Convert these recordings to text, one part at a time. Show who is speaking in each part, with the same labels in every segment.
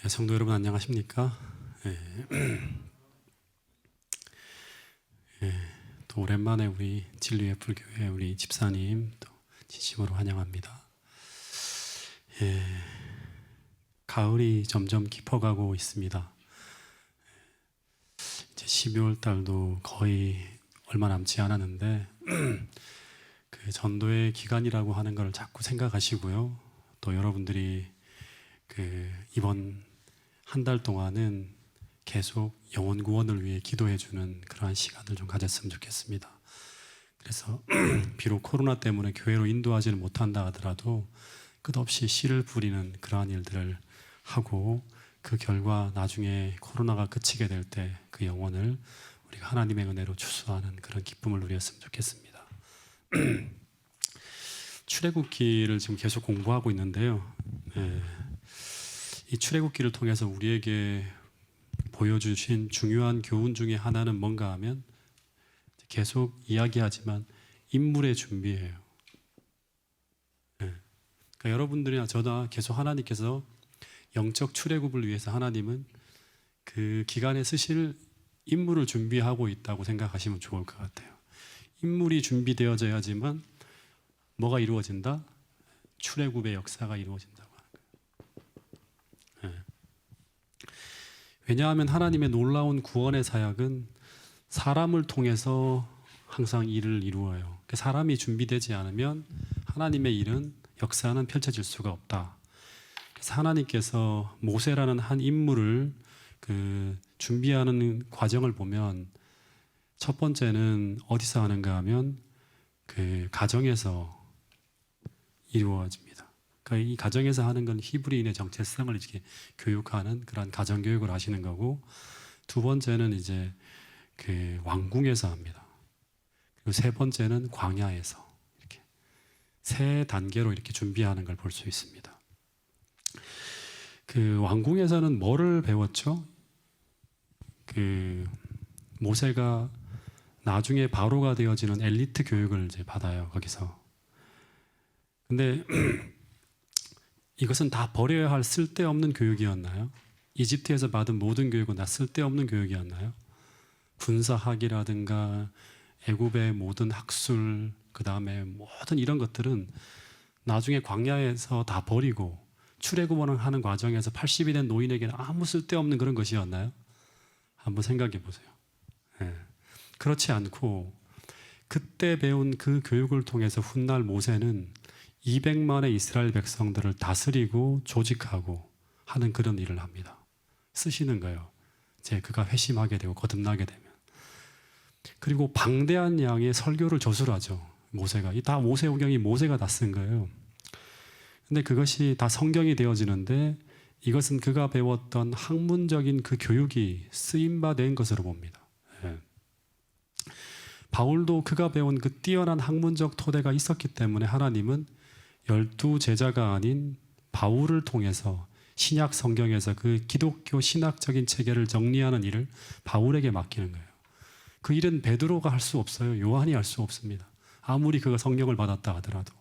Speaker 1: 네, 성도 여러분 안녕하십니까? 또 오랜만에 우리 진리의 불교회 우리 집사님 또 진심으로 환영합니다. 가을이 점점 깊어가고 있습니다. 이제 12월 달도 거의 얼마 남지 않았는데 그 전도의 기간이라고 하는 걸 자꾸 생각하시고요. 또 여러분들이 이번 한 달 동안은 계속 영혼 구원을 위해 기도해주는 그러한 시간을 좀 가졌으면 좋겠습니다. 그래서 비록 코로나 때문에 교회로 인도하지는 못한다 하더라도 끝없이 씨를 뿌리는 그러한 일들을 하고 그 결과 나중에 코로나가 그치게 될 때 그 영혼을 우리가 하나님의 은혜로 추수하는 그런 기쁨을 누렸으면 좋겠습니다. 출애굽기를 지금 계속 공부하고 있는데요. 이 출애굽기를 통해서 우리에게 보여주신 중요한 교훈 중에 하나는 뭔가 하면 계속 이야기하지만 인물의 준비예요. 그러니까 여러분들이나 저나 계속 하나님께서 영적 출애굽을 위해서 하나님은 그 기간에 쓰실 인물을 준비하고 있다고 생각하시면 좋을 것 같아요. 인물이 준비되어져야지만 뭐가 이루어진다? 출애굽의 역사가 이루어진다고 하는 거예요. 왜냐하면 하나님의 놀라운 구원의 사역은 사람을 통해서 항상 일을 이루어요. 사람이 준비되지 않으면 하나님의 일은 역사는 펼쳐질 수가 없다. 그래서 하나님께서 모세라는 한 인물을 준비하는 과정을 보면 첫 번째는 어디서 하는가 하면 그 가정에서 이루어집니다. 그러니까 이 가정에서 하는 건 히브리인의 정체성을 이렇게 교육하는 그런 가정 교육을 하시는 거고, 두 번째는 이제 그 왕궁에서 합니다. 그리고 세 번째는 광야에서 이렇게 세 단계로 이렇게 준비하는 걸 볼 수 있습니다. 그 왕궁에서는 뭐를 배웠죠? 그 모세가 나중에 바로가 되어지는 엘리트 교육을 이제 받아요, 거기서. 근데 이것은 다 버려야 할 쓸데없는 교육이었나요? 이집트에서 받은 모든 교육은 다 쓸데없는 교육이었나요? 군사학이라든가 애굽의 모든 학술, 그 다음에 모든 이런 것들은 나중에 광야에서 다 버리고 출애굽을 하는 과정에서 80이 된 노인에게는 아무 쓸데없는 그런 것이었나요? 한번 생각해 보세요. 그렇지 않고 그때 배운 그 교육을 통해서 훗날 모세는 200만의 이스라엘 백성들을 다스리고 조직하고 하는 그런 일을 합니다. 쓰시는 거예요. 이제 그가 회심하게 되고 거듭나게 되면. 그리고 방대한 양의 설교를 저술하죠. 모세가. 이 다 모세오경이 모세가 다 쓴 거예요. 근데 그것이 다 성경이 되어지는데 이것은 그가 배웠던 학문적인 그 교육이 쓰임받은 것으로 봅니다. 바울도 그가 배운 그 뛰어난 학문적 토대가 있었기 때문에 하나님은 12제자가 아닌 바울을 통해서 신약 성경에서 그 기독교 신학적인 체계를 정리하는 일을 바울에게 맡기는 거예요. 그 일은 베드로가 할 수 없어요. 요한이 할 수 없습니다. 아무리 그가 성령을 받았다 하더라도.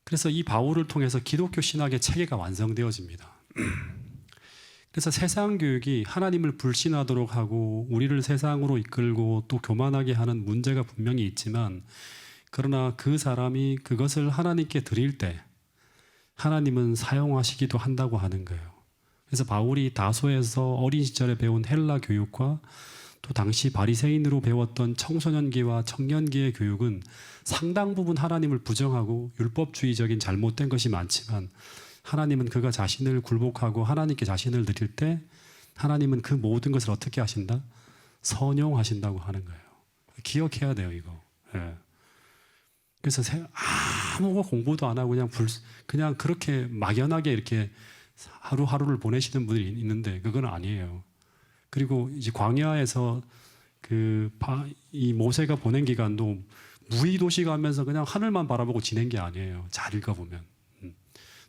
Speaker 1: 그래서 이 바울을 통해서 기독교 신학의 체계가 완성되어집니다. 그래서 세상 교육이 하나님을 불신하도록 하고 우리를 세상으로 이끌고 또 교만하게 하는 문제가 분명히 있지만, 그러나 그 사람이 그것을 하나님께 드릴 때 하나님은 사용하시기도 한다고 하는 거예요. 그래서 바울이 다소에서 어린 시절에 배운 헬라 교육과 또 당시 바리새인으로 배웠던 청소년기와 청년기의 교육은 상당 부분 하나님을 부정하고 율법주의적인 잘못된 것이 많지만, 하나님은 그가 자신을 굴복하고 하나님께 자신을 드릴 때 하나님은 그 모든 것을 어떻게 하신다? 선용하신다고 하는 거예요. 기억해야 돼요, 이거. 그래서 아무 공부도 안 하고 그냥 그렇게 막연하게 이렇게 하루하루를 보내시는 분들이 있는데 그건 아니에요. 그리고 이제 광야에서 이 모세가 보낸 기간도 무의도시 가면서 그냥 하늘만 바라보고 지낸 게 아니에요. 잘 읽어보면.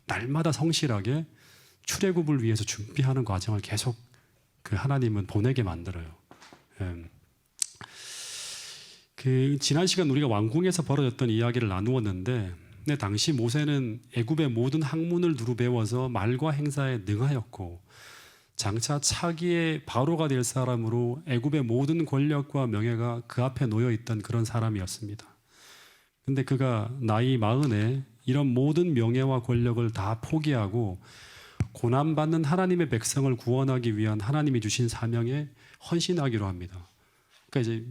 Speaker 1: 날마다 성실하게 출애굽을 위해서 준비하는 과정을 계속 그 하나님은 보내게 만들어요. 지난 시간 우리가 왕궁에서 벌어졌던 이야기를 나누었는데 근데 당시 모세는 애굽의 모든 학문을 두루 배워서 말과 행사에 능하였고 장차 차기의 바로가 될 사람으로 애굽의 모든 권력과 명예가 그 앞에 놓여 있던 그런 사람이었습니다. 근데 그가 나이 40에 이런 모든 명예와 권력을 다 포기하고 고난받는 하나님의 백성을 구원하기 위한 하나님이 주신 사명에 헌신하기로 합니다. 그러니까 이제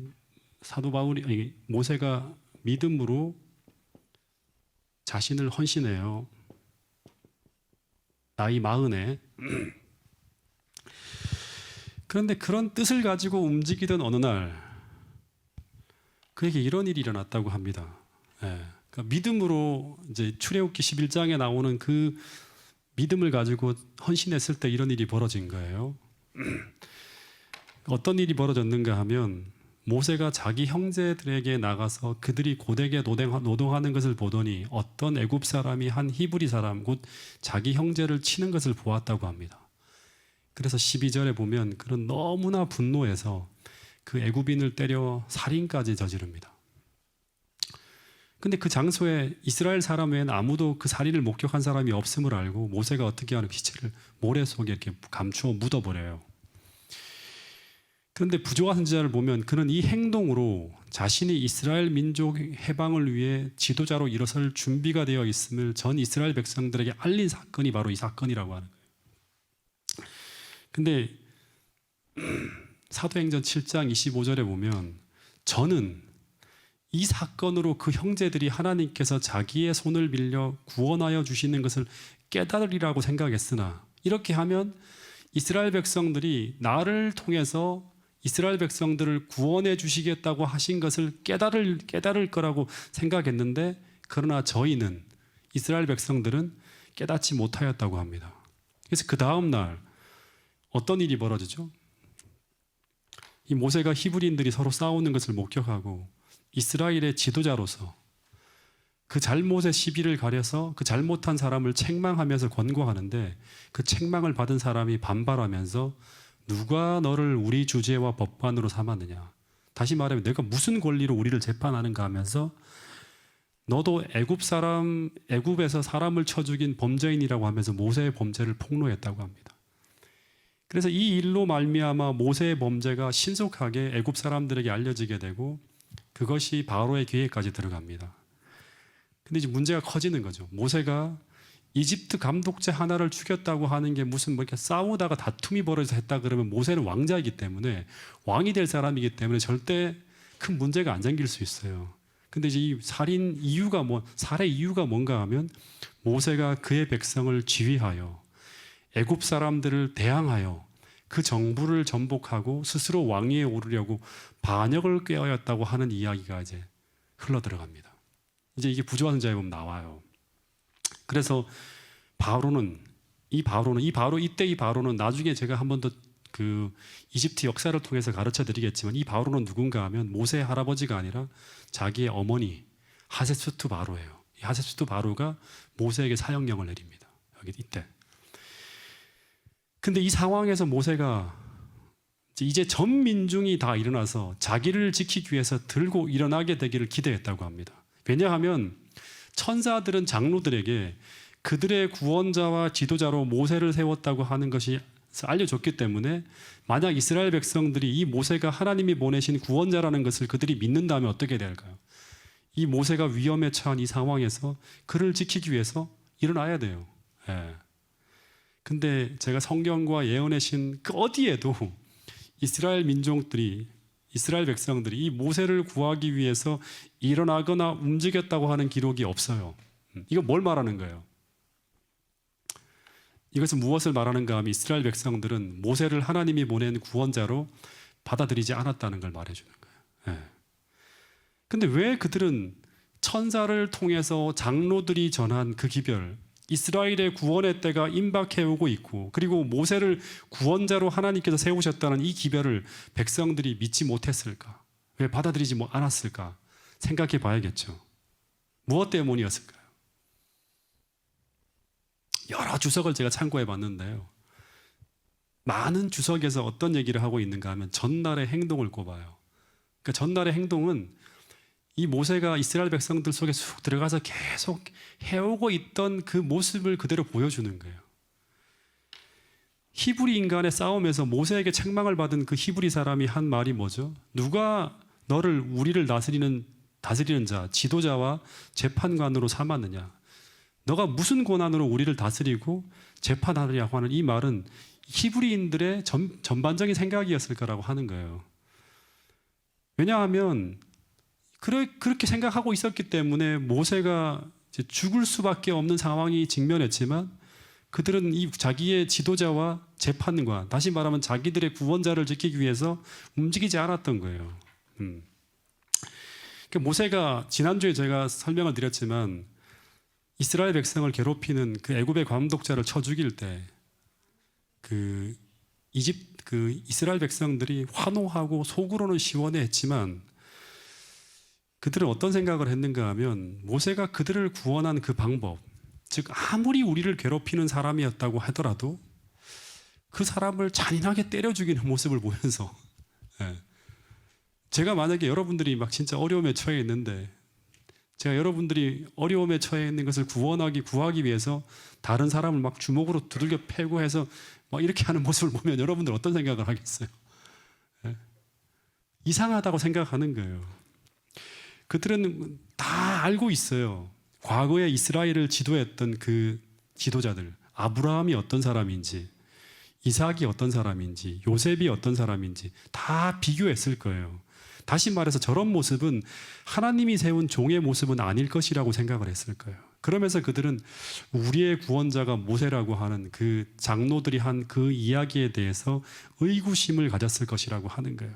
Speaker 1: 사도 바울이 모세가 믿음으로 자신을 헌신해요. 나이 40에. 그런데 그런 뜻을 가지고 움직이던 어느 날 그에게 이런 일이 일어났다고 합니다. 예. 그러니까 믿음으로 이제 출애굽기 11장에 나오는 그 믿음을 가지고 헌신했을 때 이런 일이 벌어진 거예요. 어떤 일이 벌어졌는가 하면 모세가 자기 형제들에게 나가서 그들이 고되게 노동하는 것을 보더니 어떤 애굽 사람이 한 히브리 사람 곧 자기 형제를 치는 것을 보았다고 합니다. 그래서 12절에 보면 그런 너무나 분노해서 그 애굽인을 때려 살인까지 저지릅니다. 근데 그 장소에 이스라엘 사람 외에는 아무도 그 살인을 목격한 사람이 없음을 알고 모세가 어떻게 하는 시체를 모래 속에 이렇게 감추어 묻어버려요. 그런데 부조화 선지자를 보면 그는 이 행동으로 자신이 이스라엘 민족 해방을 위해 지도자로 일어설 준비가 되어 있음을 전 이스라엘 백성들에게 알린 사건이 바로 이 사건이라고 하는 거예요. 근데 사도행전 7장 25절에 보면 저는 이 사건으로 그 형제들이 하나님께서 자기의 손을 빌려 구원하여 주시는 것을 깨달으리라고 생각했으나 이렇게 하면 이스라엘 백성들이 나를 통해서 이스라엘 백성들을 구원해 주시겠다고 하신 것을 깨달을 거라고 생각했는데 그러나 저희는 이스라엘 백성들은 깨닫지 못하였다고 합니다. 그래서 그 다음 날 어떤 일이 벌어지죠? 이 모세가 히브리인들이 서로 싸우는 것을 목격하고 이스라엘의 지도자로서 그 잘못의 시비를 가려서 그 잘못한 사람을 책망하면서 권고하는데 그 책망을 받은 사람이 반발하면서 누가 너를 우리 주제와 법관으로 삼았느냐. 다시 말하면 내가 무슨 권리로 우리를 재판하는가 하면서 너도 애굽에서 사람을 쳐 죽인 범죄인이라고 하면서 모세의 범죄를 폭로했다고 합니다. 그래서 이 일로 말미암아 모세의 범죄가 신속하게 애굽 사람들에게 알려지게 되고 그것이 바로의 귀에까지 들어갑니다. 근데 이제 문제가 커지는 거죠. 모세가 이집트 감독자 하나를 죽였다고 하는 게 무슨 뭐 이렇게 싸우다가 다툼이 벌어져서 했다 그러면 모세는 왕자이기 때문에 왕이 될 사람이기 때문에 절대 큰 문제가 안 생길 수 있어요. 근데 이제 이 살해 이유가 뭔가 하면 모세가 그의 백성을 지휘하여 애굽 사람들을 대항하여 그 정부를 전복하고 스스로 왕위에 오르려고 반역을 꾀하였다고 하는 이야기가 이제 흘러 들어갑니다. 이제 이게 부조화 선지자에 보면 나와요. 그래서 이 바로는 나중에 제가 한 번 더 그 이집트 역사를 통해서 가르쳐 드리겠지만 이 바로는 누군가 하면 모세의 할아버지가 아니라 자기의 어머니 하세수트 바로예요. 이 하세수트 바로가 모세에게 사형령을 내립니다. 여기 이때. 근데 이 상황에서 모세가 이제 전 민중이 다 일어나서 자기를 지키기 위해서 들고 일어나게 되기를 기대했다고 합니다. 왜냐하면 천사들은 장로들에게 그들의 구원자와 지도자로 모세를 세웠다고 하는 것이 알려졌기 때문에 만약 이스라엘 백성들이 이 모세가 하나님이 보내신 구원자라는 것을 그들이 믿는다면 어떻게 될까요? 이 모세가 위험에 처한 이 상황에서 그를 지키기 위해서 일어나야 돼요. 예. 근데 제가 성경과 예언의 신 그 어디에도 이스라엘 백성들이 이 모세를 구하기 위해서 일어나거나 움직였다고 하는 기록이 없어요. 이거 뭘 말하는 거예요? 이것은 무엇을 말하는가 하면 이스라엘 백성들은 모세를 하나님이 보낸 구원자로 받아들이지 않았다는 걸 말해주는 거예요. 근데 왜 그들은 천사를 통해서 장로들이 전한 그 기별, 이스라엘의 구원의 때가 임박해오고 있고 그리고 모세를 구원자로 하나님께서 세우셨다는 이 기별을 백성들이 믿지 못했을까? 왜 받아들이지 않았을까? 생각해 봐야겠죠. 무엇 때문이었을까요? 여러 주석을 제가 참고해 봤는데요. 많은 주석에서 어떤 얘기를 하고 있는가 하면 전날의 행동을 꼽아요. 그러니까 전날의 행동은 이 모세가 이스라엘 백성들 속에 쑥 들어가서 계속 해오고 있던 그 모습을 그대로 보여주는 거예요. 히브리 인간의 싸움에서 모세에게 책망을 받은 그 히브리 사람이 한 말이 뭐죠? 누가 너를 우리를 다스리는 자, 지도자와 재판관으로 삼았느냐? 너가 무슨 권한으로 우리를 다스리고 재판하느냐고 하는 이 말은 히브리인들의 전반적인 생각이었을 거라고 하는 거예요. 왜냐하면 그렇게 생각하고 있었기 때문에 모세가 이제 죽을 수밖에 없는 상황이 직면했지만 그들은 이 자기의 지도자와 재판관, 다시 말하면 자기들의 구원자를 지키기 위해서 움직이지 않았던 거예요. 모세가 지난주에 제가 설명을 드렸지만 이스라엘 백성을 괴롭히는 그 애굽의 감독자를 쳐 죽일 때 그 이스라엘 백성들이 환호하고 속으로는 시원해했지만 그들은 어떤 생각을 했는가 하면 모세가 그들을 구원한 그 방법, 즉 아무리 우리를 괴롭히는 사람이었다고 하더라도 그 사람을 잔인하게 때려 죽이는 모습을 보면서 제가 만약에 여러분들이 막 진짜 어려움에 처해 있는데 제가 여러분들이 어려움에 처해 있는 것을 구하기 위해서 다른 사람을 막 주먹으로 두들겨 패고 해서 막 이렇게 하는 모습을 보면 여러분들 어떤 생각을 하겠어요? 이상하다고 생각하는 거예요. 그들은 다 알고 있어요. 과거에 이스라엘을 지도했던 그 지도자들, 아브라함이 어떤 사람인지, 이삭이 어떤 사람인지, 요셉이 어떤 사람인지 다 비교했을 거예요. 다시 말해서 저런 모습은 하나님이 세운 종의 모습은 아닐 것이라고 생각을 했을 거예요. 그러면서 그들은 우리의 구원자가 모세라고 하는 그 장로들이 한 그 이야기에 대해서 의구심을 가졌을 것이라고 하는 거예요.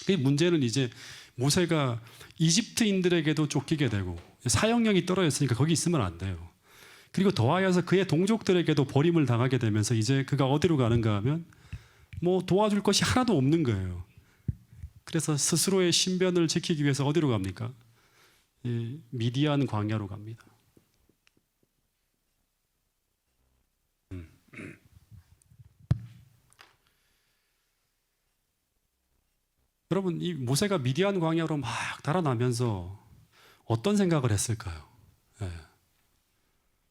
Speaker 1: 그 문제는 이제 모세가 이집트인들에게도 쫓기게 되고 사형령이 떨어졌으니까 거기 있으면 안 돼요. 그리고 더하여서 그의 동족들에게도 버림을 당하게 되면서 이제 그가 어디로 가는가 하면 뭐 도와줄 것이 하나도 없는 거예요. 그래서 스스로의 신변을 지키기 위해서 어디로 갑니까? 미디안 광야로 갑니다. 여러분, 이 모세가 미디안 광야로 막 달아나면서 어떤 생각을 했을까요?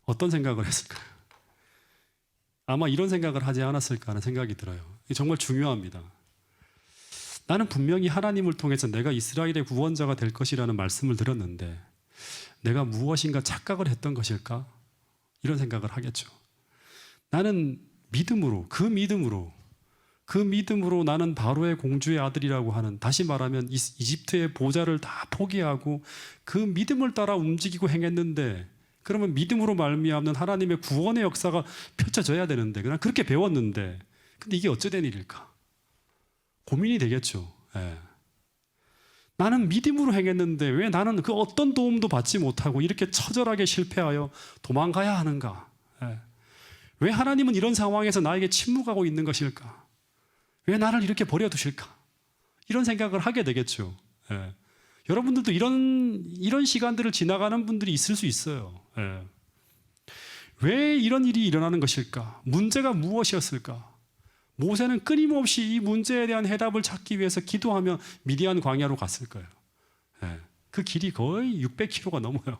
Speaker 1: 어떤 생각을 했을까요? 아마 이런 생각을 하지 않았을까 하는 생각이 들어요. 이게 정말 중요합니다. 나는 분명히 하나님을 통해서 내가 이스라엘의 구원자가 될 것이라는 말씀을 들었는데 내가 무엇인가 착각을 했던 것일까? 이런 생각을 하겠죠. 나는 그 믿음으로 나는 바로의 공주의 아들이라고 하는, 다시 말하면 이집트의 보좌를 다 포기하고 그 믿음을 따라 움직이고 행했는데, 그러면 믿음으로 말미암는 하나님의 구원의 역사가 펼쳐져야 되는데 그냥 그렇게 배웠는데 근데 이게 어찌된 일일까? 고민이 되겠죠. 나는 믿음으로 행했는데 왜 나는 그 어떤 도움도 받지 못하고 이렇게 처절하게 실패하여 도망가야 하는가? 왜 하나님은 이런 상황에서 나에게 침묵하고 있는 것일까? 왜 나를 이렇게 버려두실까? 이런 생각을 하게 되겠죠. 여러분들도 이런 시간들을 지나가는 분들이 있을 수 있어요. 왜 이런 일이 일어나는 것일까? 문제가 무엇이었을까? 모세는 끊임없이 이 문제에 대한 해답을 찾기 위해서 기도하며 미디안 광야로 갔을 거예요. 그 길이 거의 600km가 넘어요.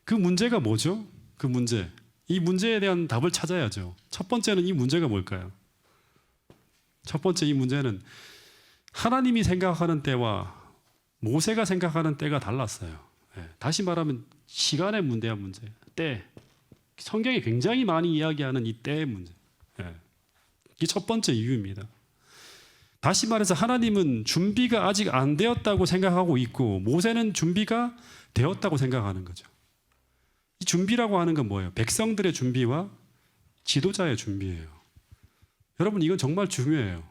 Speaker 1: 그 문제가 뭐죠? 이 문제에 대한 답을 찾아야죠. 첫 번째는 이 문제가 뭘까요? 첫 번째 이 문제는 하나님이 생각하는 때와 모세가 생각하는 때가 달랐어요. 다시 말하면 시간의 문제. 때. 성경이 굉장히 많이 이야기하는 이 때의 문제. 이게 첫 번째 이유입니다. 다시 말해서 하나님은 준비가 아직 안 되었다고 생각하고 있고 모세는 준비가 되었다고 생각하는 거죠. 이 준비라고 하는 건 뭐예요? 백성들의 준비와 지도자의 준비예요. 여러분 이건 정말 중요해요.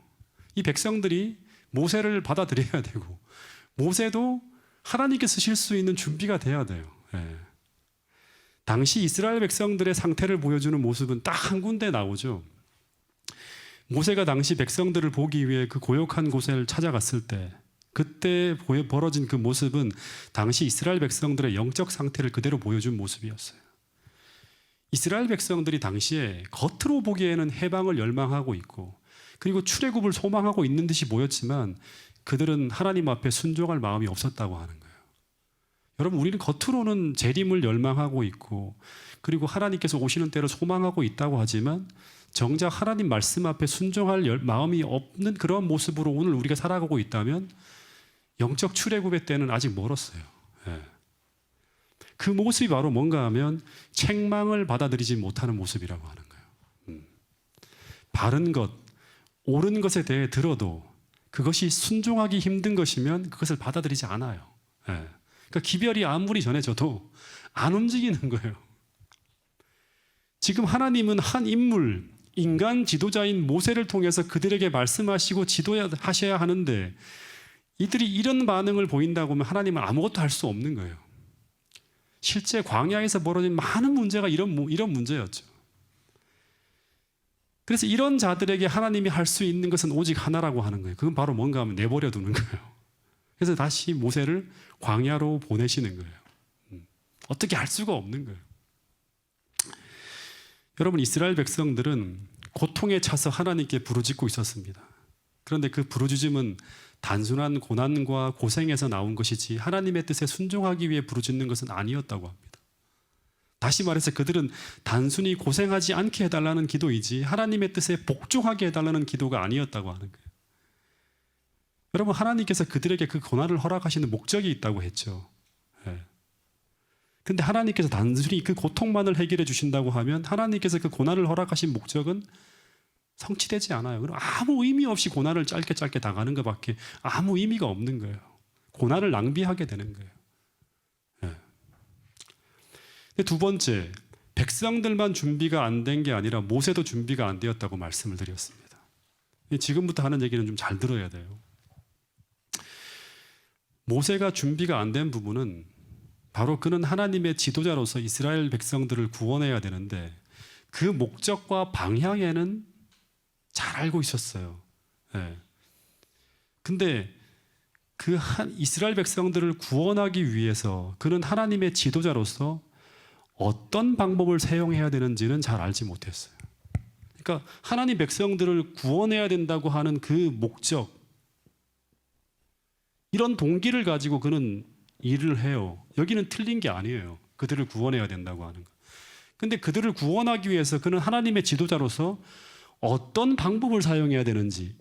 Speaker 1: 이 백성들이 모세를 받아들여야 되고 모세도 하나님께 쓰실 수 있는 준비가 돼야 돼요. 당시 이스라엘 백성들의 상태를 보여주는 모습은 딱 한 군데 나오죠. 모세가 당시 백성들을 보기 위해 그 고역한 곳을 찾아갔을 때 그때 벌어진 그 모습은 당시 이스라엘 백성들의 영적 상태를 그대로 보여준 모습이었어요. 이스라엘 백성들이 당시에 겉으로 보기에는 해방을 열망하고 있고 그리고 출애굽을 소망하고 있는 듯이 보였지만 그들은 하나님 앞에 순종할 마음이 없었다고 하는 거예요. 여러분, 우리는 겉으로는 재림을 열망하고 있고 그리고 하나님께서 오시는 때를 소망하고 있다고 하지만 정작 하나님 말씀 앞에 순종할 마음이 없는 그런 모습으로 오늘 우리가 살아가고 있다면 영적 출애굽의 때는 아직 멀었어요. 예. 그 모습이 바로 뭔가 하면 책망을 받아들이지 못하는 모습이라고 하는 거예요. 바른 것, 옳은 것에 대해 들어도 그것이 순종하기 힘든 것이면 그것을 받아들이지 않아요. 예. 그러니까 기별이 아무리 전해져도 안 움직이는 거예요. 지금 하나님은 한 인물, 인간 지도자인 모세를 통해서 그들에게 말씀하시고 지도하셔야 하는데 이들이 이런 반응을 보인다고 하면 하나님은 아무것도 할 수 없는 거예요. 실제 광야에서 벌어진 많은 문제가 이런 문제였죠. 그래서 이런 자들에게 하나님이 할 수 있는 것은 오직 하나라고 하는 거예요. 그건 바로 뭔가 하면 내버려 두는 거예요. 그래서 다시 모세를 광야로 보내시는 거예요. 어떻게 할 수가 없는 거예요. 여러분, 이스라엘 백성들은 고통에 차서 하나님께 부르짖고 있었습니다. 그런데 그 부르짖음은 단순한 고난과 고생에서 나온 것이지 하나님의 뜻에 순종하기 위해 부르짖는 것은 아니었다고 합니다. 다시 말해서 그들은 단순히 고생하지 않게 해달라는 기도이지 하나님의 뜻에 복종하게 해달라는 기도가 아니었다고 하는 거예요. 여러분, 하나님께서 그들에게 그 고난을 허락하시는 목적이 있다고 했죠. 근데 하나님께서 단순히 그 고통만을 해결해 주신다고 하면 하나님께서 그 고난을 허락하신 목적은 성취되지 않아요. 그럼 아무 의미 없이 고난을 짧게 당하는 것밖에 아무 의미가 없는 거예요. 고난을 낭비하게 되는 거예요. 두 번째, 백성들만 준비가 안 된 게 아니라 모세도 준비가 안 되었다고 말씀을 드렸습니다. 지금부터 하는 얘기는 좀 잘 들어야 돼요. 모세가 준비가 안 된 부분은 바로 그는 하나님의 지도자로서 이스라엘 백성들을 구원해야 되는데 그 목적과 방향에는 잘 알고 있었어요. 근데 그 이스라엘 백성들을 구원하기 위해서 그는 하나님의 지도자로서 어떤 방법을 사용해야 되는지는 잘 알지 못했어요. 그러니까 하나님 백성들을 구원해야 된다고 하는 그 목적, 이런 동기를 가지고 그는 일을 해요. 여기는 틀린 게 아니에요. 그들을 구원해야 된다고 하는 거. 근데 그들을 구원하기 위해서 그는 하나님의 지도자로서 어떤 방법을 사용해야 되는지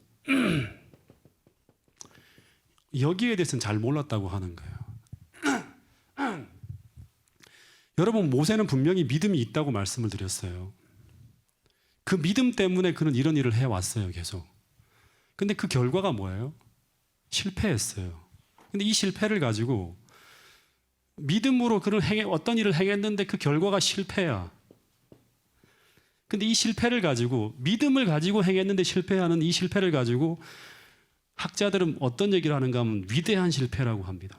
Speaker 1: 여기에 대해서는 잘 몰랐다고 하는 거예요. 여러분, 모세는 분명히 믿음이 있다고 말씀을 드렸어요. 그 믿음 때문에 그는 이런 일을 해왔어요, 계속. 근데 그 결과가 뭐예요? 실패했어요. 근데 이 실패를 가지고 믿음으로 그를 어떤 일을 행했는데 그 결과가 실패야. 근데 이 실패를 가지고, 믿음을 가지고 행했는데 실패하는 이 실패를 가지고 학자들은 어떤 얘기를 하는가 하면 위대한 실패라고 합니다.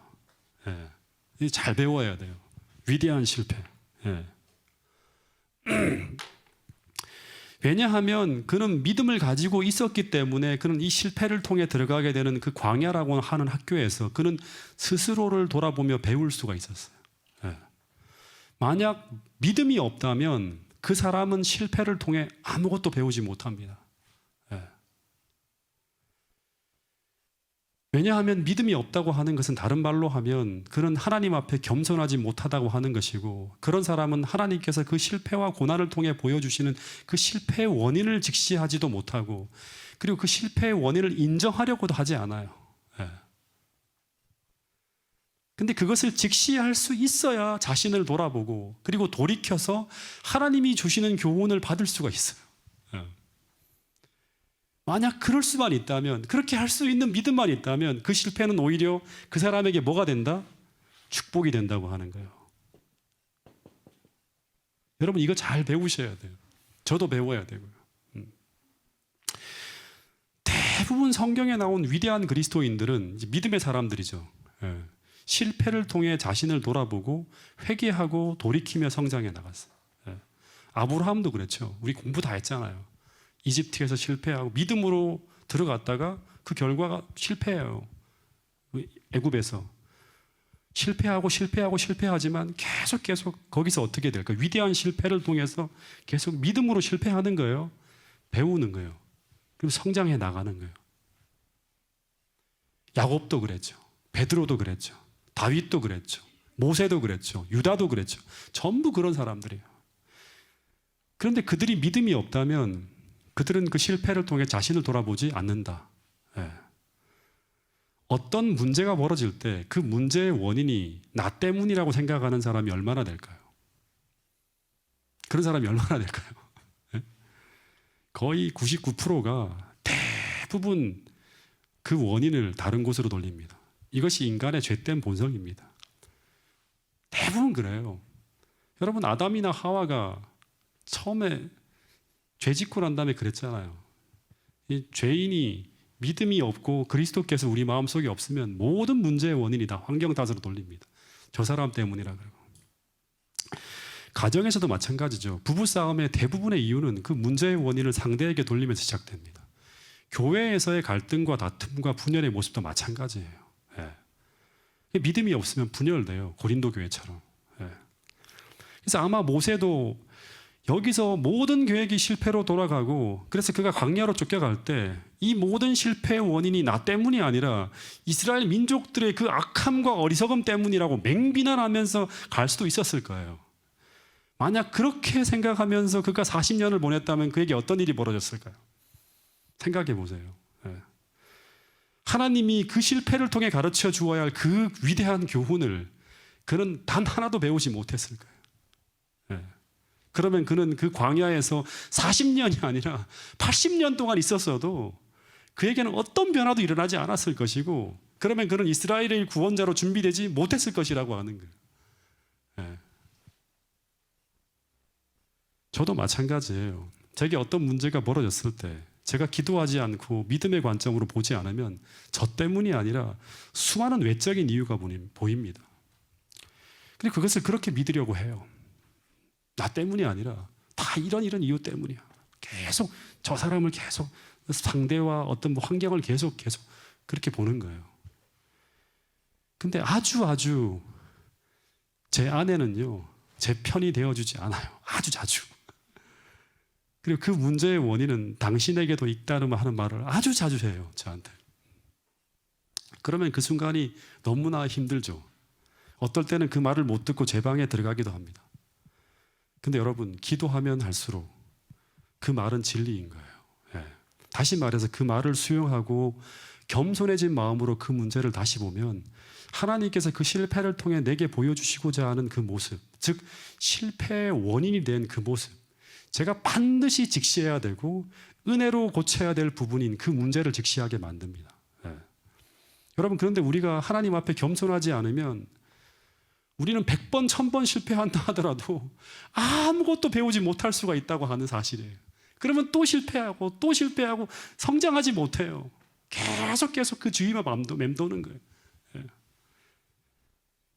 Speaker 1: 잘 배워야 돼요. 위대한 실패. 왜냐하면 그는 믿음을 가지고 있었기 때문에 그는 이 실패를 통해 들어가게 되는 그 광야라고 하는 학교에서 그는 스스로를 돌아보며 배울 수가 있었어요. 만약 믿음이 없다면 그 사람은 실패를 통해 아무것도 배우지 못합니다. 왜냐하면 믿음이 없다고 하는 것은 다른 말로 하면 그는 하나님 앞에 겸손하지 못하다고 하는 것이고, 그런 사람은 하나님께서 그 실패와 고난을 통해 보여주시는 그 실패의 원인을 직시하지도 못하고, 그리고 그 실패의 원인을 인정하려고도 하지 않아요. 근데 그것을 직시할 수 있어야 자신을 돌아보고 그리고 돌이켜서 하나님이 주시는 교훈을 받을 수가 있어요. 만약 그럴 수만 있다면, 그렇게 할 수 있는 믿음만 있다면 그 실패는 오히려 그 사람에게 뭐가 된다? 축복이 된다고 하는 거예요. 여러분, 이거 잘 배우셔야 돼요. 저도 배워야 되고요. 대부분 성경에 나온 위대한 그리스도인들은 이제 믿음의 사람들이죠. 실패를 통해 자신을 돌아보고 회개하고 돌이키며 성장해 나갔어요. 아브라함도 그랬죠. 우리 공부 다 했잖아요. 이집트에서 실패하고 믿음으로 들어갔다가 그 결과가 실패예요. 애굽에서 실패하지만 계속 거기서 어떻게 될까? 위대한 실패를 통해서 계속 믿음으로 실패하는 거예요. 배우는 거예요. 그리고 성장해 나가는 거예요. 야곱도 그랬죠. 베드로도 그랬죠. 다윗도 그랬죠. 모세도 그랬죠. 유다도 그랬죠. 전부 그런 사람들이에요. 그런데 그들이 믿음이 없다면 그들은 그 실패를 통해 자신을 돌아보지 않는다. 예. 어떤 문제가 벌어질 때 그 문제의 원인이 나 때문이라고 생각하는 사람이 얼마나 될까요? 그런 사람이 얼마나 될까요? 예? 거의 99%가 대부분 그 원인을 다른 곳으로 돌립니다. 이것이 인간의 죄된 본성입니다. 대부분 그래요. 여러분, 아담이나 하와가 처음에 죄 짓고 난 다음에 그랬잖아요. 이 죄인이 믿음이 없고 그리스도께서 우리 마음속에 없으면 모든 문제의 원인이 다 환경 탓으로 돌립니다. 저 사람 때문이라 그러고. 가정에서도 마찬가지죠. 부부싸움의 대부분의 이유는 그 문제의 원인을 상대에게 돌리면서 시작됩니다. 교회에서의 갈등과 다툼과 분열의 모습도 마찬가지예요. 예. 믿음이 없으면 분열돼요. 고린도 교회처럼. 예. 그래서 아마 모세도 여기서 모든 계획이 실패로 돌아가고, 그래서 그가 광야로 쫓겨갈 때 이 모든 실패의 원인이 나 때문이 아니라 이스라엘 민족들의 그 악함과 어리석음 때문이라고 맹비난하면서 갈 수도 있었을 거예요. 만약 그렇게 생각하면서 그가 40년을 보냈다면 그에게 어떤 일이 벌어졌을까요? 생각해 보세요. 예. 하나님이 그 실패를 통해 가르쳐 주어야 할 그 위대한 교훈을 그는 단 하나도 배우지 못했을 거예요. 예. 그러면 그는 그 광야에서 40년이 아니라 80년 동안 있었어도 그에게는 어떤 변화도 일어나지 않았을 것이고, 그러면 그는 이스라엘의 구원자로 준비되지 못했을 것이라고 하는 거예요. 예. 저도 마찬가지예요. 제게 어떤 문제가 벌어졌을 때 제가 기도하지 않고 믿음의 관점으로 보지 않으면 저 때문이 아니라 수많은 외적인 이유가 보입니다. 그리고 그것을 그렇게 믿으려고 해요. 나 때문이 아니라 다 이런 이유 때문이야. 계속 저 사람을 계속 상대와 어떤 환경을 계속 그렇게 보는 거예요. 근데 아주 제 아내는요, 제 편이 되어주지 않아요. 아주 자주. 그리고 그 문제의 원인은 당신에게도 있다는 하는 말을 아주 자주 해요, 저한테. 그러면 그 순간이 너무나 힘들죠. 어떨 때는 그 말을 못 듣고 제 방에 들어가기도 합니다. 근데 여러분, 기도하면 할수록 그 말은 진리인 거예요. 예. 다시 말해서 그 말을 수용하고 겸손해진 마음으로 그 문제를 다시 보면 하나님께서 그 실패를 통해 내게 보여주시고자 하는 그 모습, 즉 실패의 원인이 된 그 모습, 제가 반드시 직시해야 되고 은혜로 고쳐야 될 부분인 그 문제를 직시하게 만듭니다. 예. 여러분, 그런데 우리가 하나님 앞에 겸손하지 않으면 우리는 100번, 1000번 실패한다 하더라도 아무것도 배우지 못할 수가 있다고 하는 사실이에요. 그러면 또 실패하고 성장하지 못해요. 계속 그 주위만 맴도는 거예요. 예.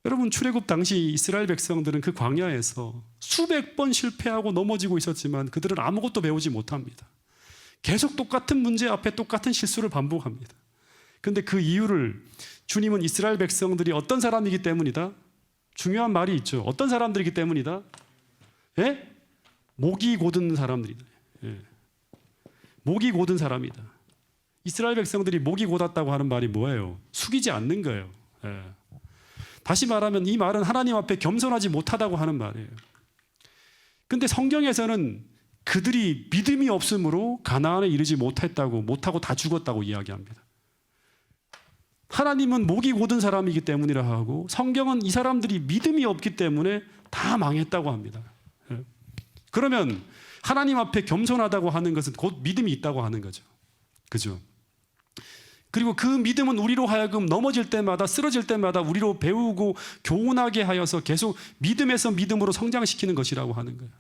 Speaker 1: 여러분, 출애굽 당시 이스라엘 백성들은 그 광야에서 수백 번 실패하고 넘어지고 있었지만 그들은 아무것도 배우지 못합니다. 계속 똑같은 문제 앞에 똑같은 실수를 반복합니다. 그런데 그 이유를 주님은 이스라엘 백성들이 어떤 사람이기 때문이다? 중요한 말이 있죠. 어떤 사람들이기 때문이다? 예? 목이 고든 사람들이다. 예. 목이 고든 사람이다. 이스라엘 백성들이 목이 곧았다고 하는 말이 뭐예요? 숙이지 않는 거예요. 예. 다시 말하면 이 말은 하나님 앞에 겸손하지 못하다고 하는 말이에요. 근데 성경에서는 그들이 믿음이 없으므로 가나안에 이르지 못하고 다 죽었다고 이야기합니다. 하나님은 목이 곧은 사람이기 때문이라 하고 성경은 이 사람들이 믿음이 없기 때문에 다 망했다고 합니다. 예. 그러면 하나님 앞에 겸손하다고 하는 것은 곧 믿음이 있다고 하는 거죠. 그죠? 그리고 그 믿음은 우리로 하여금 넘어질 때마다 쓰러질 때마다 우리로 배우고 교훈하게 하여서 계속 믿음에서 믿음으로 성장시키는 것이라고 하는 거예요.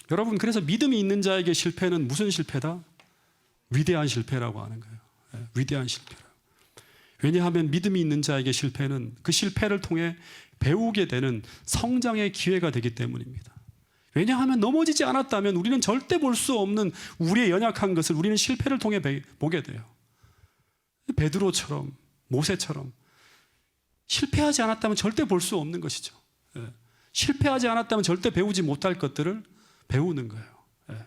Speaker 1: 여러분, 그래서 믿음이 있는 자에게 실패는 무슨 실패다? 위대한 실패라고 하는 거예요. 예, 위대한 실패. 왜냐하면 믿음이 있는 자에게 실패는 그 실패를 통해 배우게 되는 성장의 기회가 되기 때문입니다. 왜냐하면 넘어지지 않았다면 우리는 절대 볼 수 없는 우리의 연약한 것을 우리는 실패를 통해 보게 돼요. 베드로처럼, 모세처럼 실패하지 않았다면 절대 볼 수 없는 것이죠. 예. 실패하지 않았다면 절대 배우지 못할 것들을 배우는 거예요. 예.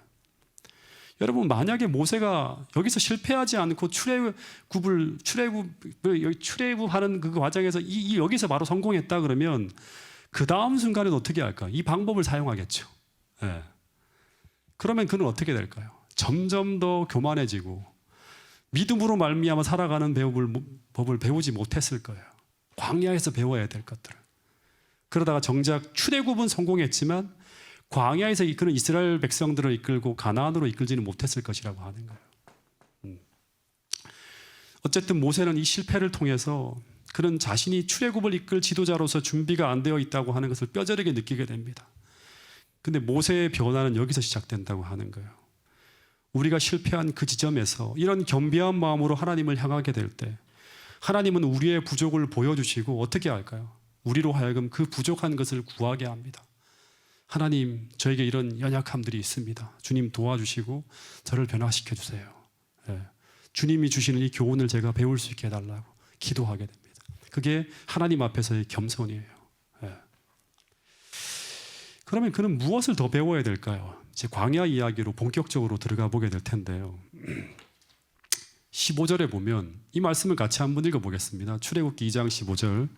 Speaker 1: 여러분 만약에 모세가 여기서 실패하지 않고 출애굽하는 그 과정에서 여기서 바로 성공했다 그러면 그 다음 순간에는 어떻게 할까? 이 방법을 사용하겠죠. 예. 그러면 그는 어떻게 될까요? 점점 더 교만해지고 믿음으로 말미암아 살아가는 법을 배우지 못했을 거예요. 광야에서 배워야 될 것들을. 그러다가 정작 출애굽은 성공했지만 광야에서 그는 이스라엘 백성들을 이끌고 가나안으로 이끌지는 못했을 것이라고 하는 거예요. 어쨌든 모세는 이 실패를 통해서 그는 자신이 출애굽을 이끌 지도자로서 준비가 안 되어 있다고 하는 것을 뼈저리게 느끼게 됩니다. 근데 모세의 변화는 여기서 시작된다고 하는 거예요. 우리가 실패한 그 지점에서 이런 겸비한 마음으로 하나님을 향하게 될 때 하나님은 우리의 부족을 보여주시고 어떻게 할까요? 우리로 하여금 그 부족한 것을 구하게 합니다. 하나님, 저에게 이런 연약함들이 있습니다. 주님 도와주시고 저를 변화시켜 주세요. 예. 주님이 주시는 이 교훈을 제가 배울 수 있게 해달라고 기도하게 됩니다. 그게 하나님 앞에서의 겸손이에요. 예. 그러면 그는 무엇을 더 배워야 될까요? 이제 광야 이야기로 본격적으로 들어가 보게 될 텐데요. 15절에 보면 이 말씀을 같이 한번 읽어보겠습니다. 출애굽기 2장 15절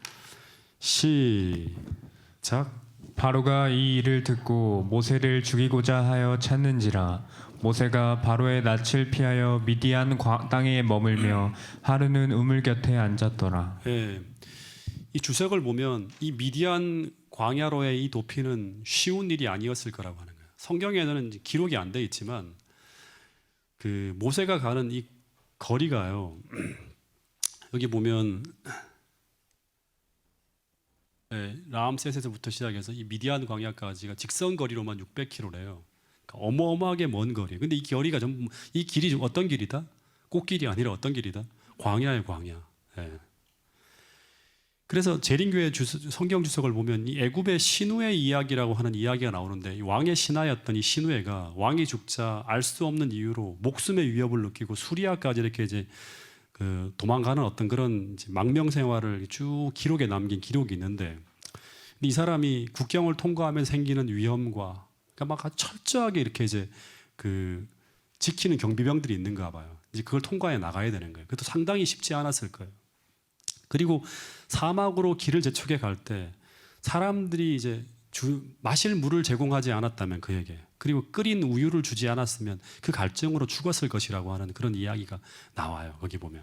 Speaker 1: 시작.
Speaker 2: 바로가 이 일을 듣고 모세를 죽이고자 하여 찾는지라. 모세가 바로의 낯을 피하여 미디안 땅에 머물며 하루는 우물 곁에 앉았더라.
Speaker 1: 예, 이 주석을 보면 이 미디안 광야로의 이 도피는 쉬운 일이 아니었을 거라고 하는 거예요. 성경에는 기록이 안 돼 있지만 그 모세가 가는 이 거리가요. 여기 보면 라암셋에서부터 시작해서 이 미디안 광야까지가 직선 거리로만 600km래요. 그러니까 어마어마하게 먼 거리. 근데 이 거리가 전부 이 길이 어떤 길이다? 꽃길이 아니라 어떤 길이다? 광야의 광야. 예. 그래서 재림교회 성경 주석을 보면 이 애굽의 시누의 이야기라고 하는 이야기가 나오는데 이 왕의 신하였던 이 시누에가 왕이 죽자 알 수 없는 이유로 목숨의 위협을 느끼고 수리아까지 이렇게 이제 그 도망가는 어떤 그런 망명 생활을 쭉 기록에 남긴 기록이 있는데 이 사람이 국경을 통과하면 생기는 위험과 그러니까 막 철저하게 이렇게 이제 그 지키는 경비병들이 있는가 봐요. 이제 그걸 통과해 나가야 되는 거예요. 그것도 상당히 쉽지 않았을 거예요. 그리고 사막으로 길을 재촉해 갈 때 사람들이 이제 마실 물을 제공하지 않았다면 그에게 그리고 끓인 우유를 주지 않았으면 그 갈증으로 죽었을 것이라고 하는 그런 이야기가 나와요. 거기 보면.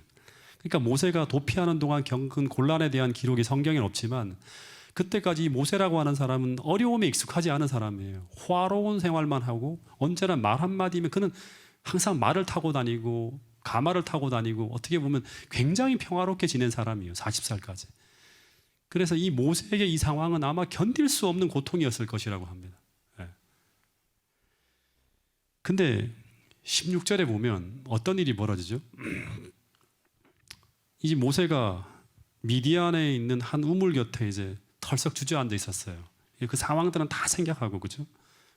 Speaker 1: 그러니까 모세가 도피하는 동안 겪은 곤란에 대한 기록이 성경에는 없지만 그때까지 모세라고 하는 사람은 어려움에 익숙하지 않은 사람이에요. 화로운 생활만 하고 언제나 말 한마디면 그는 항상 말을 타고 다니고 가마를 타고 다니고 어떻게 보면 굉장히 평화롭게 지낸 사람이에요. 40살까지. 그래서 이 모세에게 이 상황은 아마 견딜 수 없는 고통이었을 것이라고 합니다. 네. 근데 16절에 보면 어떤 일이 벌어지죠? 이 모세가 미디안에 있는 한 우물 곁에 이제 털썩 주저앉아 있었어요. 그 상황들은 다 생략하고 그죠?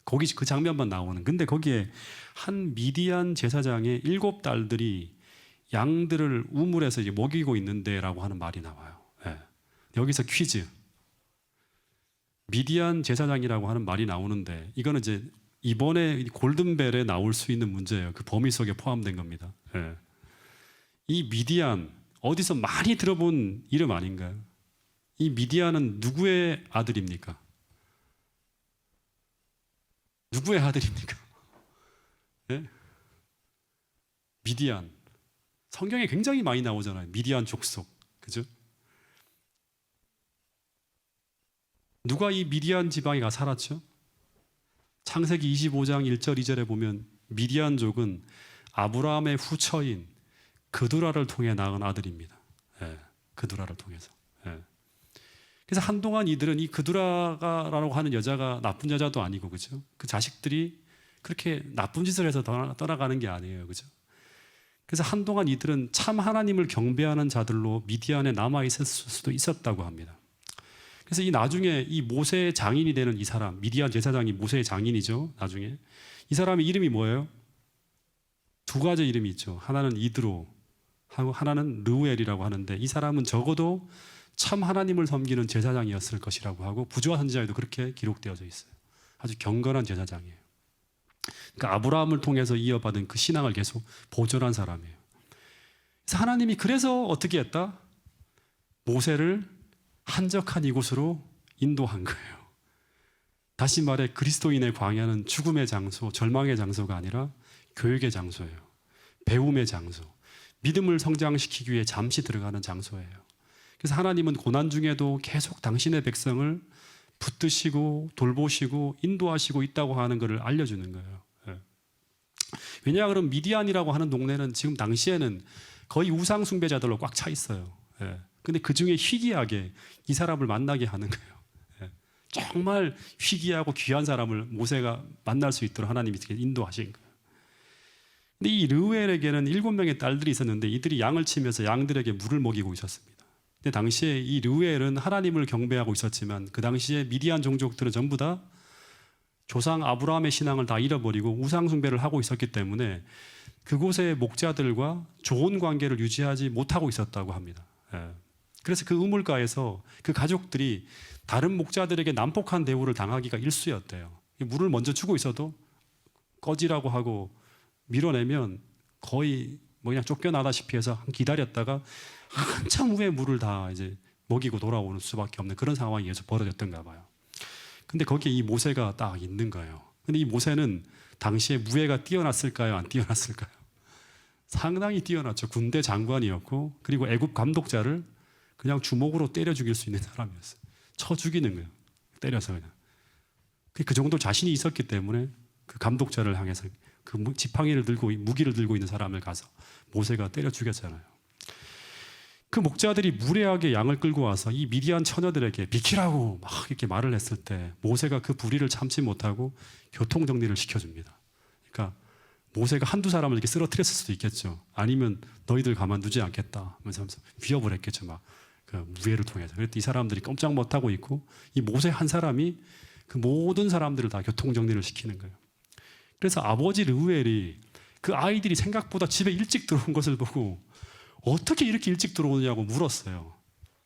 Speaker 1: 거기 그 장면만 나오는. 근데 거기에 한 미디안 제사장의 7딸들이 양들을 우물에서 이제 먹이고 있는데라고 하는 말이 나와요. 네. 여기서 퀴즈. 미디안 제사장이라고 하는 말이 나오는데 이거는 이제 이번에 골든벨에 나올 수 있는 문제예요. 그 범위 속에 포함된 겁니다. 네. 이 미디안 어디서 많이 들어본 이름 아닌가요? 이 미디안은 누구의 아들입니까? 누구의 아들입니까? 네? 미디안. 성경에 굉장히 많이 나오잖아요. 미디안 족속. 그죠? 누가 이 미디안 지방에 가 살았죠? 창세기 25장 1절 2절에 보면 미디안족은 아브라함의 후처인 그두라를 통해 낳은 아들입니다. 예, 그두라를 통해서. 예. 그래서 한동안 이들은 이 그두라라고 하는 여자가 나쁜 여자도 아니고 그죠? 그 자식들이 그렇게 나쁜 짓을 해서 떠나가는 게 아니에요. 그죠? 그래서 한동안 이들은 참 하나님을 경배하는 자들로 미디안에 남아 있을 수도 있었다고 합니다. 그래서 이 나중에 이 모세의 장인이 되는 이 사람, 미디안 제사장이 모세의 장인이죠. 나중에 이 사람의 이름이 뭐예요? 두 가지 이름이 있죠. 하나는 이드로 하고 하나는 르우엘이라고 하는데 이 사람은 적어도 참 하나님을 섬기는 제사장이었을 것이라고 하고 부조와 선지자에도 그렇게 기록되어져 있어요. 아주 경건한 제사장이에요. 그러니까 아브라함을 통해서 이어받은 그 신앙을 계속 보존한 사람이에요. 그래서 하나님이 그래서 어떻게 했다? 모세를 한적한 이곳으로 인도한 거예요. 다시 말해 그리스도인의 광야는 죽음의 장소, 절망의 장소가 아니라 교육의 장소예요. 배움의 장소, 믿음을 성장시키기 위해 잠시 들어가는 장소예요. 그래서 하나님은 고난 중에도 계속 당신의 백성을 붙드시고 돌보시고 인도하시고 있다고 하는 것을 알려주는 거예요. 왜냐 그러면 미디안이라고 하는 동네는 지금 당시에는 거의 우상 숭배자들로 꽉 차 있어요. 근데 그 중에 희귀하게 이 사람을 만나게 하는 거예요. 정말 희귀하고 귀한 사람을 모세가 만날 수 있도록 하나님이 인도하신 거예요. 근데 이 르우엘에게는 7명의 딸들이 있었는데 이들이 양을 치면서 양들에게 물을 먹이고 있었습니다. 근데 당시에 이 르우엘은 하나님을 경배하고 있었지만 그 당시에 미디안 종족들은 전부 다 조상 아브라함의 신앙을 다 잃어버리고 우상 숭배를 하고 있었기 때문에 그곳의 목자들과 좋은 관계를 유지하지 못하고 있었다고 합니다. 그래서 그 우물가에서 그 가족들이 다른 목자들에게 난폭한 대우를 당하기가 일쑤였대요. 물을 먼저 주고 있어도 꺼지라고 하고 밀어내면 거의 뭐 그냥 쫓겨나다시피 해서 기다렸다가 한참 후에 물을 다 이제 먹이고 돌아오는 수밖에 없는 그런 상황이 계속 벌어졌던가 봐요. 근데 거기에 이 모세가 딱 있는 거예요. 근데 이 모세는 당시에 무예가 뛰어났을까요? 안 뛰어났을까요? 상당히 뛰어났죠. 군대 장관이었고 그리고 애굽 감독자를 그냥 주먹으로 때려 죽일 수 있는 사람이었어요. 쳐 죽이는 거예요. 때려서 그냥. 그 정도 자신이 있었기 때문에 그 감독자를 향해서 그 지팡이를 들고 무기를 들고 있는 사람을 가서 모세가 때려 죽였잖아요. 그 목자들이 무례하게 양을 끌고 와서 이 미디안 처녀들에게 비키라고 막 이렇게 말을 했을 때 모세가 그 불의를 참지 못하고 교통 정리를 시켜줍니다. 그러니까 모세가 한두 사람을 이렇게 쓰러뜨렸을 수도 있겠죠. 아니면 너희들 가만두지 않겠다 하면서 위협을 했겠죠. 막 그 무예를 통해서. 그랬더니 이 사람들이 꼼짝 못하고 있고 이 모세 한 사람이 그 모든 사람들을 다 교통 정리를 시키는 거예요. 그래서 아버지 르우엘이 그 아이들이 생각보다 집에 일찍 들어온 것을 보고 어떻게 이렇게 일찍 들어오느냐고 물었어요.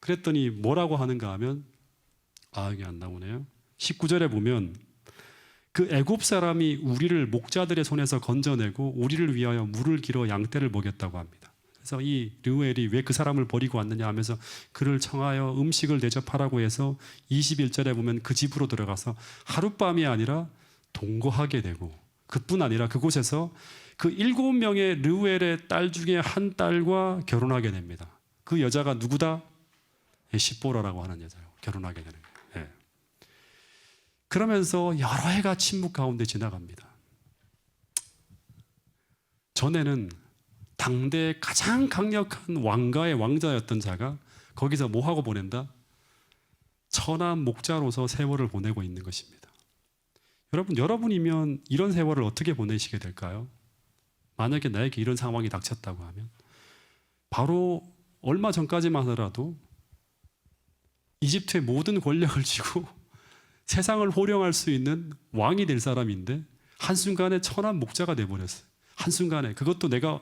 Speaker 1: 그랬더니 뭐라고 하는가 하면 이게 안 나오네요. 19절에 보면 그 애굽 사람이 우리를 목자들의 손에서 건져내고 우리를 위하여 물을 길어 양떼를 먹였다고 합니다. 그래서 이 르우엘이 왜 그 사람을 버리고 왔느냐 하면서 그를 청하여 음식을 대접하라고 해서 21절에 보면 그 집으로 들어가서 하룻밤이 아니라 동거하게 되고 그뿐 아니라 그곳에서 그 7명의 르우엘의 딸 중에 한 딸과 결혼하게 됩니다. 그 여자가 누구다? 시보라라고 하는 여자예요. 결혼하게 되는 거예요. 그러면서 여러 해가 침묵 가운데 지나갑니다. 전에는 당대 가장 강력한 왕가의 왕자였던 자가 거기서 뭐하고 보낸다? 천한 목자로서 세월을 보내고 있는 것입니다. 여러분이면 이런 세월을 어떻게 보내시게 될까요? 만약에 나에게 이런 상황이 닥쳤다고 하면 바로 얼마 전까지만 하더라도 이집트의 모든 권력을 쥐고 세상을 호령할 수 있는 왕이 될 사람인데 한순간에 천한 목자가 돼버렸어요. 한순간에 그것도 내가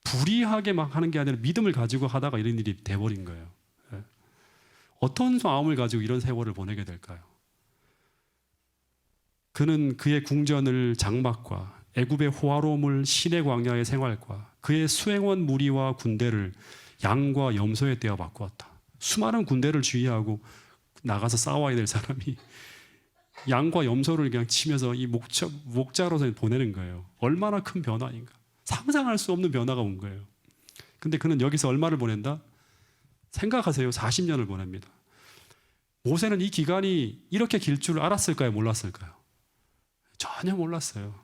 Speaker 1: 불의하게 막 하는 게 아니라 믿음을 가지고 하다가 이런 일이 돼버린 거예요. 어떤 마음을 가지고 이런 세월을 보내게 될까요? 그는 그의 궁전을 장막과 애굽의 호화로움을 시내 광야의 생활과 그의 수행원 무리와 군대를 양과 염소에 떼어 바꾸었다. 수많은 군대를 주의하고 나가서 싸워야 될 사람이 양과 염소를 그냥 치면서 이 목자로서 보내는 거예요. 얼마나 큰 변화인가. 상상할 수 없는 변화가 온 거예요. 근데 그는 여기서 얼마를 보낸다? 생각하세요. 40년을 보냅니다. 모세는 이 기간이 이렇게 길 줄 알았을까요? 몰랐을까요? 전혀 몰랐어요.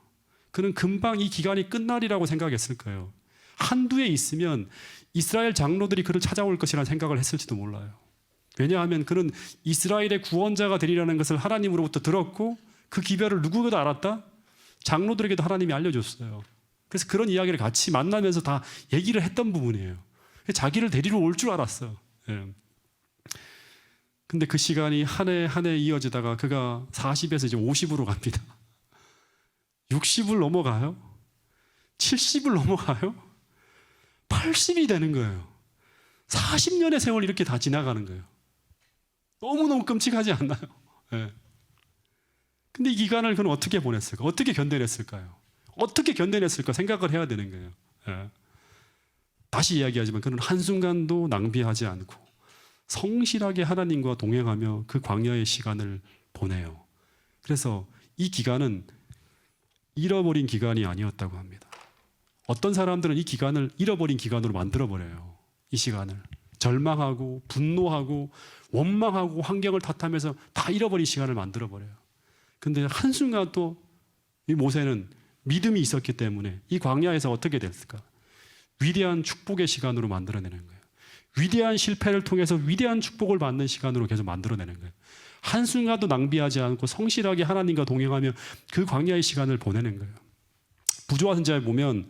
Speaker 1: 그는 금방 이 기간이 끝날이라고 생각했을 거예요. 한두 해 있으면 이스라엘 장로들이 그를 찾아올 것이라는 생각을 했을지도 몰라요. 왜냐하면 그는 이스라엘의 구원자가 되리라는 것을 하나님으로부터 들었고 그 기별을 누구보다 알았다? 장로들에게도 하나님이 알려줬어요. 그래서 그런 이야기를 같이 만나면서 다 얘기를 했던 부분이에요. 자기를 데리러 올 줄 알았어. 근데 그 시간이 한 해 한 해 이어지다가 그가 40에서 이제 50으로 갑니다. 60을 넘어가요? 70을 넘어가요? 80이 되는 거예요. 40년의 세월 이렇게 다 지나가는 거예요. 너무너무 끔찍하지 않나요? 근데 이 기간을 그는 어떻게 보냈을까? 어떻게 견뎌냈을까요? 어떻게 견뎌냈을까 생각을 해야 되는 거예요. 예. 다시 이야기하지만 그는 한순간도 낭비하지 않고 성실하게 하나님과 동행하며 그 광야의 시간을 보내요. 그래서 이 기간은 잃어버린 기간이 아니었다고 합니다. 어떤 사람들은 이 기간을 잃어버린 기간으로 만들어버려요. 이 시간을. 절망하고 분노하고 원망하고 환경을 탓하면서 다 잃어버린 시간을 만들어버려요. 근데 한순간 또 이 모세는 믿음이 있었기 때문에 이 광야에서 어떻게 됐을까? 위대한 축복의 시간으로 만들어내는 거예요. 위대한 실패를 통해서 위대한 축복을 받는 시간으로 계속 만들어내는 거예요. 한순간도 낭비하지 않고 성실하게 하나님과 동행하며 그 광야의 시간을 보내는 거예요. 부조와 선지자에 보면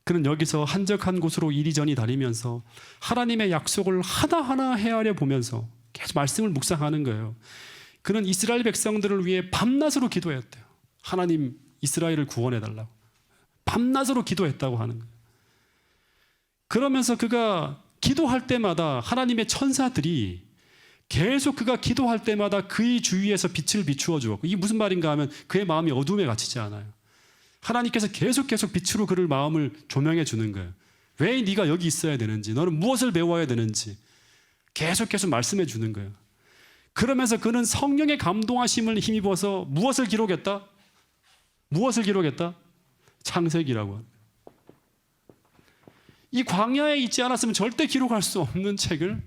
Speaker 1: 그는 여기서 한적한 곳으로 이리저리 다니면서 하나님의 약속을 하나하나 헤아려 보면서 계속 말씀을 묵상하는 거예요. 그는 이스라엘 백성들을 위해 밤낮으로 기도했대요. 하나님 이스라엘을 구원해달라고. 밤낮으로 기도했다고 하는 거예요. 그러면서 그가 기도할 때마다 하나님의 천사들이 계속 그가 기도할 때마다 그의 주위에서 빛을 비추어 주었고, 이게 무슨 말인가 하면 그의 마음이 어둠에 갇히지 않아요. 하나님께서 계속 빛으로 그를 마음을 조명해 주는 거예요. 왜 네가 여기 있어야 되는지, 너는 무엇을 배워야 되는지 계속 말씀해 주는 거예요. 그러면서 그는 성령의 감동하심을 힘입어서 무엇을 기록했다? 창세기라고 합니다. 이 광야에 있지 않았으면 절대 기록할 수 없는 책을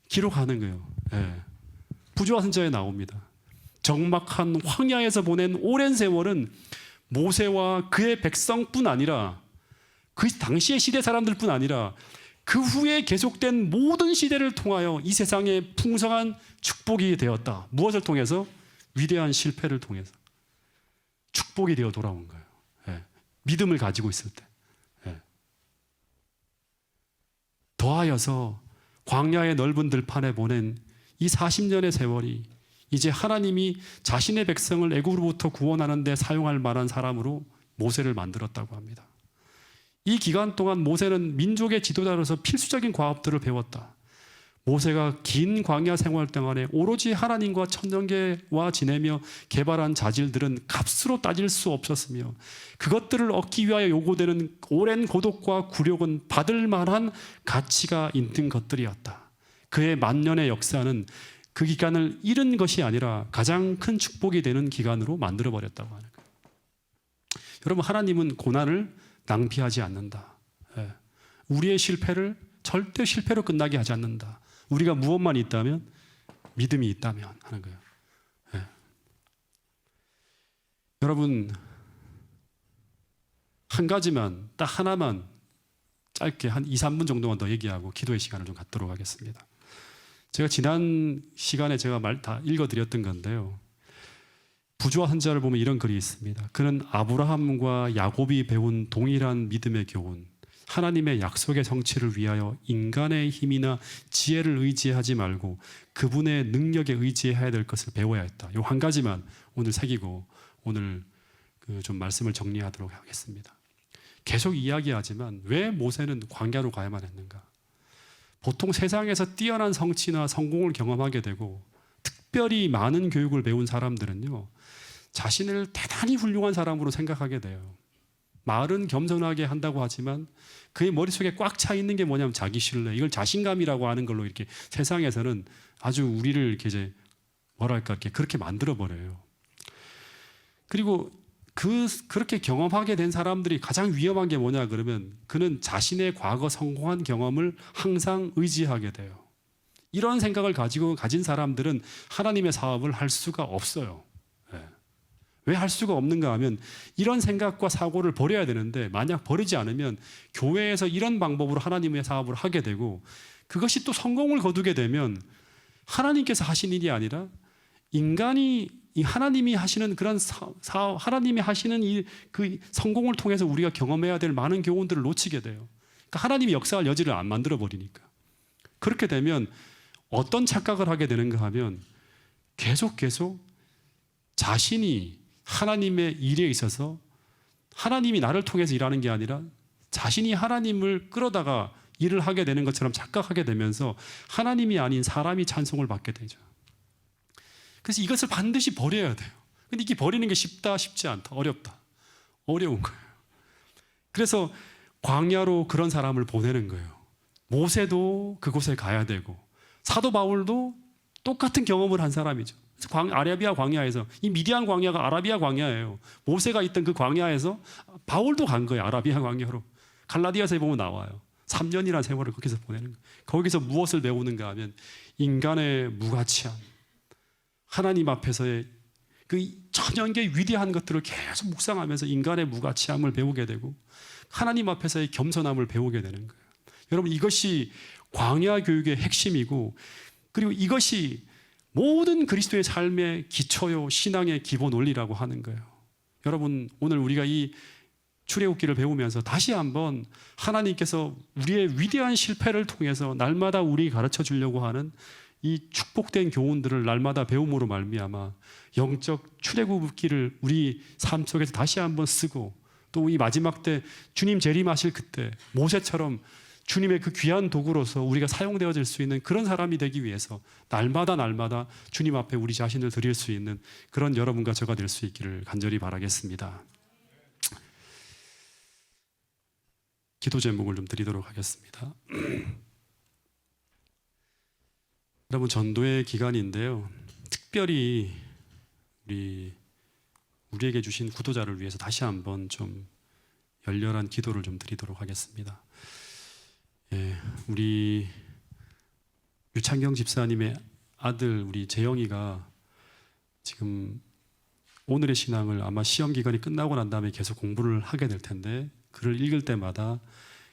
Speaker 1: 기록하는 거예요. 예. 부조와 선지자에 나옵니다. 적막한 황야에서 보낸 오랜 세월은 모세와 그의 백성뿐 아니라 그 당시의 시대 사람들뿐 아니라 그 후에 계속된 모든 시대를 통하여 이 세상에 풍성한 축복이 되었다. 무엇을 통해서? 위대한 실패를 통해서 축복이 되어 돌아온 거예요. 예. 믿음을 가지고 있을 때. 예. 더하여서 광야의 넓은 들판에 보낸 이 40년의 세월이 이제 하나님이 자신의 백성을 애굽으로부터 구원하는 데 사용할 만한 사람으로 모세를 만들었다고 합니다. 이 기간 동안 모세는 민족의 지도자로서 필수적인 과업들을 배웠다. 모세가 긴 광야 생활 동안에 오로지 하나님과 천년계와 지내며 개발한 자질들은 값으로 따질 수 없었으며 그것들을 얻기 위하여 요구되는 오랜 고독과 굴욕은 받을 만한 가치가 있는 것들이었다. 그의 만년의 역사는 그 기간을 잃은 것이 아니라 가장 큰 축복이 되는 기간으로 만들어버렸다고 하는 거예요. 여러분, 하나님은 고난을 낭비하지 않는다. 예. 우리의 실패를 절대 실패로 끝나게 하지 않는다. 우리가 무엇만 있다면? 믿음이 있다면 하는 거예요. 예. 여러분, 한 가지만, 딱 하나만 짧게 한 2, 3분 정도만 더 얘기하고 기도의 시간을 좀 갖도록 하겠습니다. 제가 지난 시간에 제가 말 다 읽어드렸던 건데요. 부조와 선지자를 보면 이런 글이 있습니다. 그는 아브라함과 야곱이 배운 동일한 믿음의 교훈, 하나님의 약속의 성취를 위하여 인간의 힘이나 지혜를 의지하지 말고 그분의 능력에 의지해야 될 것을 배워야 했다. 이 한 가지만 오늘 새기고 오늘 좀 말씀을 정리하도록 하겠습니다. 계속 이야기하지만 왜 모세는 광야로 가야만 했는가? 보통 세상에서 뛰어난 성취나 성공을 경험하게 되고 특별히 많은 교육을 배운 사람들은요, 자신을 대단히 훌륭한 사람으로 생각하게 돼요. 말은 겸손하게 한다고 하지만 그의 머릿속에 꽉 차 있는 게 뭐냐면 자기 신뢰, 이걸 자신감이라고 하는 걸로 이렇게 세상에서는 아주 우리를 이렇게 이제 뭐랄까 이렇게 그렇게 만들어 버려요. 그리고 그렇게 경험하게 된 사람들이 가장 위험한 게 뭐냐 그러면 그는 자신의 과거 성공한 경험을 항상 의지하게 돼요. 이런 생각을 가진 사람들은 하나님의 사업을 할 수가 없어요. 왜 할 수가 없는가 하면 이런 생각과 사고를 버려야 되는데 만약 버리지 않으면 교회에서 이런 방법으로 하나님의 사업을 하게 되고 그것이 또 성공을 거두게 되면 하나님께서 하신 일이 아니라 인간이 하나님이 하시는 그런 사업, 하나님이 하시는 그 성공을 통해서 우리가 경험해야 될 많은 교훈들을 놓치게 돼요. 그러니까 하나님이 역사할 여지를 안 만들어 버리니까. 그렇게 되면 어떤 착각을 하게 되는가 하면 계속 자신이 하나님의 일에 있어서 하나님이 나를 통해서 일하는 게 아니라 자신이 하나님을 끌어다가 일을 하게 되는 것처럼 착각하게 되면서 하나님이 아닌 사람이 찬송을 받게 되죠. 그래서 이것을 반드시 버려야 돼요. 근데 이게 버리는 게 쉽다, 쉽지 않다, 어렵다, 어려운 거예요. 그래서 광야로 그런 사람을 보내는 거예요. 모세도 그곳에 가야 되고 사도 바울도 똑같은 경험을 한 사람이죠. 아라비아 광야에서, 이 미디안 광야가 아라비아 광야예요. 모세가 있던 그 광야에서 바울도 간 거예요. 아라비아 광야로. 갈라디아서에 보면 나와요. 3년이라는 세월을 거기서 보내는 거예요. 거기서 무엇을 배우는가 하면 인간의 무가치함, 하나님 앞에서의 그 천연계 위대한 것들을 계속 묵상하면서 인간의 무가치함을 배우게 되고 하나님 앞에서의 겸손함을 배우게 되는 거예요. 여러분, 이것이 광야 교육의 핵심이고, 그리고 이것이 모든 그리스도의 삶의 기초요, 신앙의 기본 원리라고 하는 거예요. 여러분, 오늘 우리가 이 출애굽기를 배우면서 다시 한번 하나님께서 우리의 위대한 실패를 통해서 날마다 우리 가르쳐 주려고 하는 이 축복된 교훈들을 날마다 배움으로 말미암아 영적 출애굽기를 우리 삶 속에서 다시 한번 쓰고, 또 이 마지막 때 주님 재림하실 그때 모세처럼 주님의 그 귀한 도구로서 우리가 사용되어질 수 있는 그런 사람이 되기 위해서 날마다 주님 앞에 우리 자신을 드릴 수 있는 그런 여러분과 저가 될 수 있기를 간절히 바라겠습니다. 기도 제목을 좀 드리도록 하겠습니다. 여러분, 전도의 기간인데요, 특별히 우리에게 주신 구도자를 위해서 다시 한번 좀 열렬한 기도를 좀 드리도록 하겠습니다. 우리 유창경 집사님의 아들 우리 재영이가 지금 오늘의 신앙을 아마 시험 기간이 끝나고 난 다음에 계속 공부를 하게 될 텐데, 글을 읽을 때마다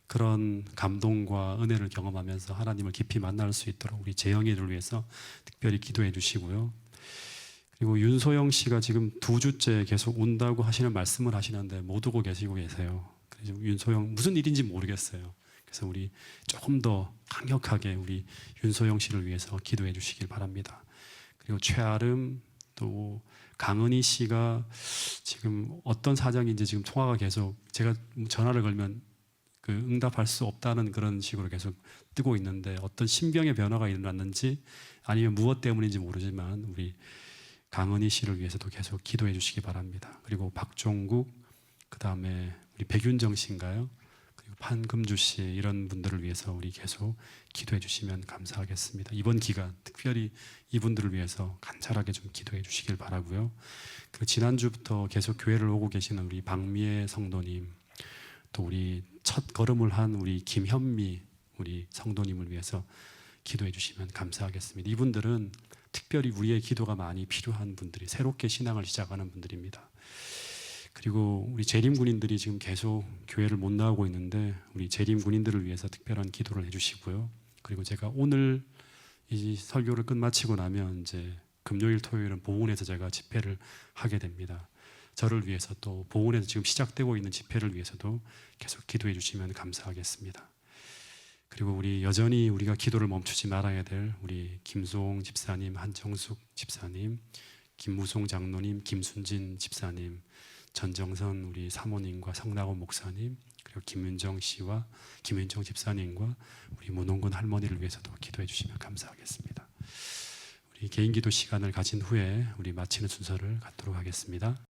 Speaker 1: 그런 감동과 은혜를 경험하면서 하나님을 깊이 만날 수 있도록 우리 재영이를 위해서 특별히 기도해 주시고요. 그리고 윤소영 씨가 지금 2주째 계속 온다고 하시는 말씀을 하시는데 못 오고 계세요. 그래서 윤소영 무슨 일인지 모르겠어요. 그래서 우리 조금 더 강력하게 우리 윤소영 씨를 위해서 기도해 주시길 바랍니다. 그리고 최아름, 또 강은희 씨가 지금 어떤 사정인지 지금 통화가 계속, 제가 전화를 걸면 그 응답할 수 없다는 그런 식으로 계속 뜨고 있는데, 어떤 신병의 변화가 일어났는지 아니면 무엇 때문인지 모르지만 우리 강은희 씨를 위해서도 계속 기도해 주시기 바랍니다. 그리고 박종국, 그 다음에 우리 백윤정 씨인가요? 그리고 판금주 씨, 이런 분들을 위해서 우리 계속 기도해 주시면 감사하겠습니다. 이번 기간 특별히 이분들을 위해서 간절하게 좀 기도해 주시길 바라고요. 그리고 지난주부터 계속 교회를 오고 계시는 우리 박미애 성도님, 또 우리 첫 걸음을 한 우리 김현미 우리 성도님을 위해서 기도해 주시면 감사하겠습니다. 이분들은 특별히 우리의 기도가 많이 필요한 분들이, 새롭게 신앙을 시작하는 분들입니다. 그리고 우리 재림 군인들이 지금 계속 교회를 못 나오고 있는데, 우리 재림 군인들을 위해서 특별한 기도를 해주시고요. 그리고 제가 오늘 이 설교를 끝마치고 나면 이제 금요일, 토요일은 보훈에서 제가 집회를 하게 됩니다. 저를 위해서 또 보훈에서 지금 시작되고 있는 집회를 위해서도 계속 기도해 주시면 감사하겠습니다. 그리고 우리 여전히 우리가 기도를 멈추지 말아야 될 우리 김송 집사님, 한정숙 집사님, 김무송 장로님, 김순진 집사님, 전정선 우리 사모님과 성낙원 목사님, 그리고 김윤정 씨와 김윤정 집사님과 우리 문홍근 할머니를 위해서도 기도해 주시면 감사하겠습니다. 우리 개인 기도 시간을 가진 후에 우리 마치는 순서를 갖도록 하겠습니다.